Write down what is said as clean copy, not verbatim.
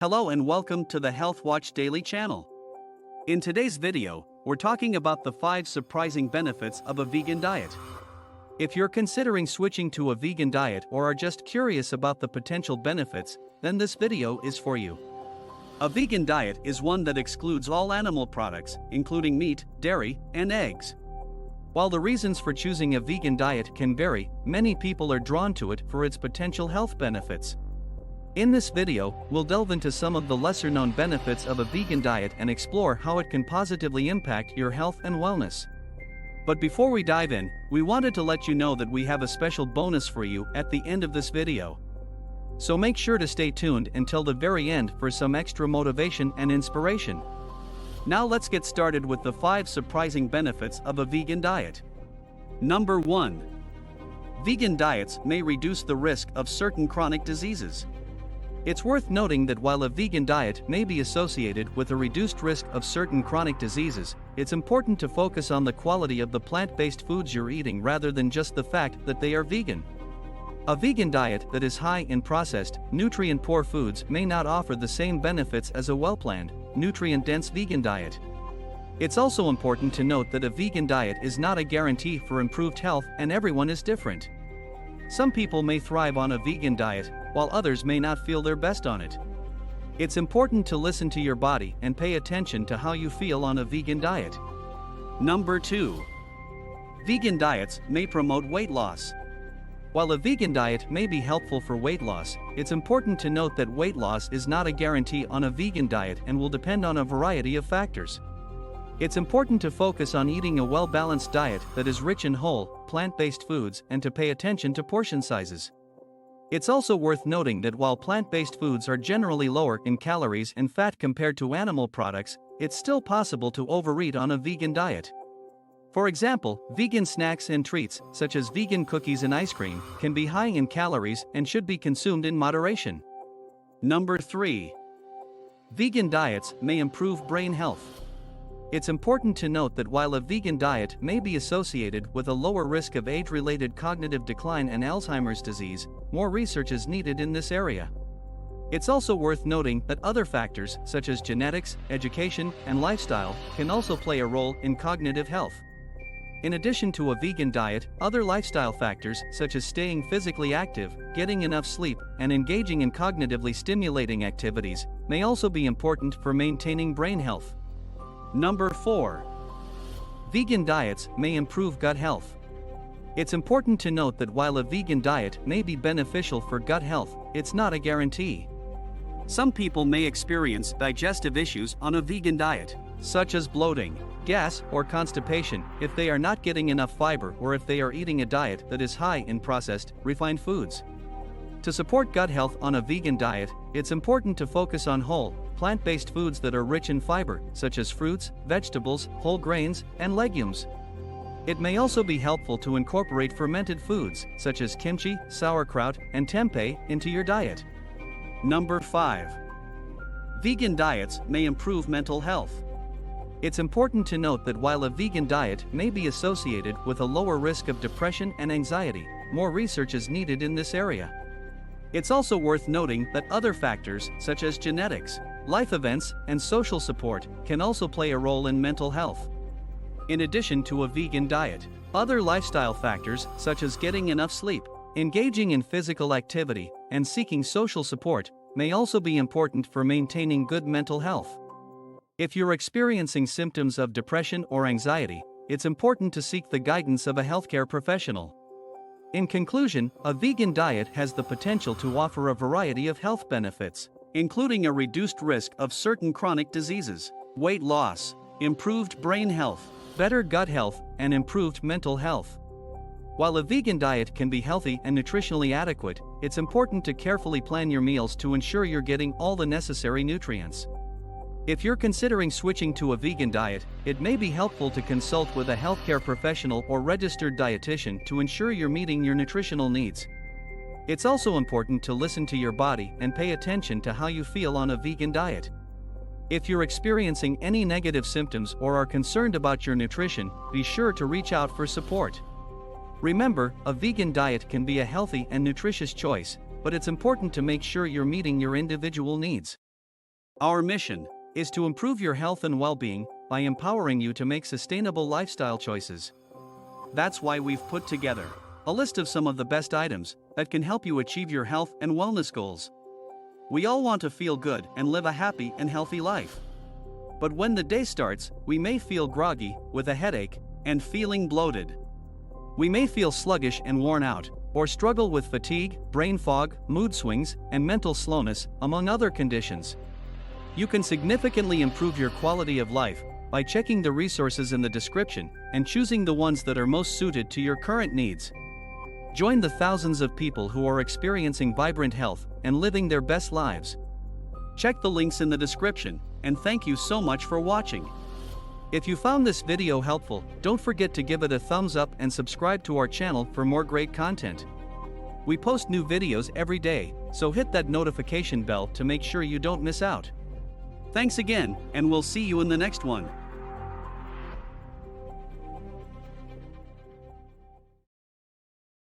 Hello and welcome to the Health Watch Daily channel. In today's video, we're talking about the 5 surprising benefits of a vegan diet. If you're considering switching to a vegan diet or are just curious about the potential benefits, then this video is for you. A vegan diet is one that excludes all animal products, including meat, dairy, and eggs. While the reasons for choosing a vegan diet can vary, many people are drawn to it for its potential health benefits. In this video, we'll delve into some of the lesser-known benefits of a vegan diet and explore how it can positively impact your health and wellness. But before we dive in, we wanted to let you know that we have a special bonus for you at the end of this video. So make sure to stay tuned until the very end for some extra motivation and inspiration. Now let's get started with the 5 surprising benefits of a vegan diet. Number 1. Vegan diets may reduce the risk of certain chronic diseases. It's worth noting that while a vegan diet may be associated with a reduced risk of certain chronic diseases, it's important to focus on the quality of the plant-based foods you're eating rather than just the fact that they are vegan. A vegan diet that is high in processed, nutrient-poor foods may not offer the same benefits as a well-planned, nutrient-dense vegan diet. It's also important to note that a vegan diet is not a guarantee for improved health, and everyone is different. Some people may thrive on a vegan diet, while others may not feel their best on it. It's important to listen to your body and pay attention to how you feel on a vegan diet. Number 2. Vegan diets may promote weight loss. While a vegan diet may be helpful for weight loss, it's important to note that weight loss is not a guarantee on a vegan diet and will depend on a variety of factors. It's important to focus on eating a well-balanced diet that is rich in whole, plant-based foods and to pay attention to portion sizes. It's also worth noting that while plant-based foods are generally lower in calories and fat compared to animal products, it's still possible to overeat on a vegan diet. For example, vegan snacks and treats, such as vegan cookies and ice cream, can be high in calories and should be consumed in moderation. Number 3. Vegan diets may improve brain health. It's important to note that while a vegan diet may be associated with a lower risk of age-related cognitive decline and Alzheimer's disease, more research is needed in this area. It's also worth noting that other factors, such as genetics, education, and lifestyle, can also play a role in cognitive health. In addition to a vegan diet, other lifestyle factors, such as staying physically active, getting enough sleep, and engaging in cognitively stimulating activities, may also be important for maintaining brain health. Number 4. Vegan diets may improve gut health. It's important to note that while a vegan diet may be beneficial for gut health, it's not a guarantee. Some people may experience digestive issues on a vegan diet, such as bloating, gas, or constipation, if they are not getting enough fiber or if they are eating a diet that is high in processed, refined foods. To support gut health on a vegan diet, it's important to focus on whole, plant-based foods that are rich in fiber, such as fruits, vegetables, whole grains, and legumes. It may also be helpful to incorporate fermented foods, such as kimchi, sauerkraut, and tempeh, into your diet. Number 5. Vegan diets may improve mental health. It's important to note that while a vegan diet may be associated with a lower risk of depression and anxiety, more research is needed in this area. It's also worth noting that other factors, such as genetics, life events, and social support, can also play a role in mental health. In addition to a vegan diet, other lifestyle factors, such as getting enough sleep, engaging in physical activity, and seeking social support, may also be important for maintaining good mental health. If you're experiencing symptoms of depression or anxiety, it's important to seek the guidance of a healthcare professional. In conclusion, a vegan diet has the potential to offer a variety of health benefits, including a reduced risk of certain chronic diseases, weight loss, improved brain health, better gut health, and improved mental health. While a vegan diet can be healthy and nutritionally adequate, it's important to carefully plan your meals to ensure you're getting all the necessary nutrients. If you're considering switching to a vegan diet, it may be helpful to consult with a healthcare professional or registered dietitian to ensure you're meeting your nutritional needs. It's also important to listen to your body and pay attention to how you feel on a vegan diet. If you're experiencing any negative symptoms or are concerned about your nutrition, be sure to reach out for support. Remember, a vegan diet can be a healthy and nutritious choice, but it's important to make sure you're meeting your individual needs. Our mission is to improve your health and well-being by empowering you to make sustainable lifestyle choices. That's why we've put together a list of some of the best items that can help you achieve your health and wellness goals. We all want to feel good and live a happy and healthy life. But when the day starts, we may feel groggy, with a headache, and feeling bloated. We may feel sluggish and worn out, or struggle with fatigue, brain fog, mood swings, and mental slowness, among other conditions. You can significantly improve your quality of life by checking the resources in the description and choosing the ones that are most suited to your current needs. Join the thousands of people who are experiencing vibrant health and living their best lives. Check the links in the description, and thank you so much for watching. If you found this video helpful, don't forget to give it a thumbs up and subscribe to our channel for more great content. We post new videos every day, so hit that notification bell to make sure you don't miss out. Thanks again, and we'll see you in the next one.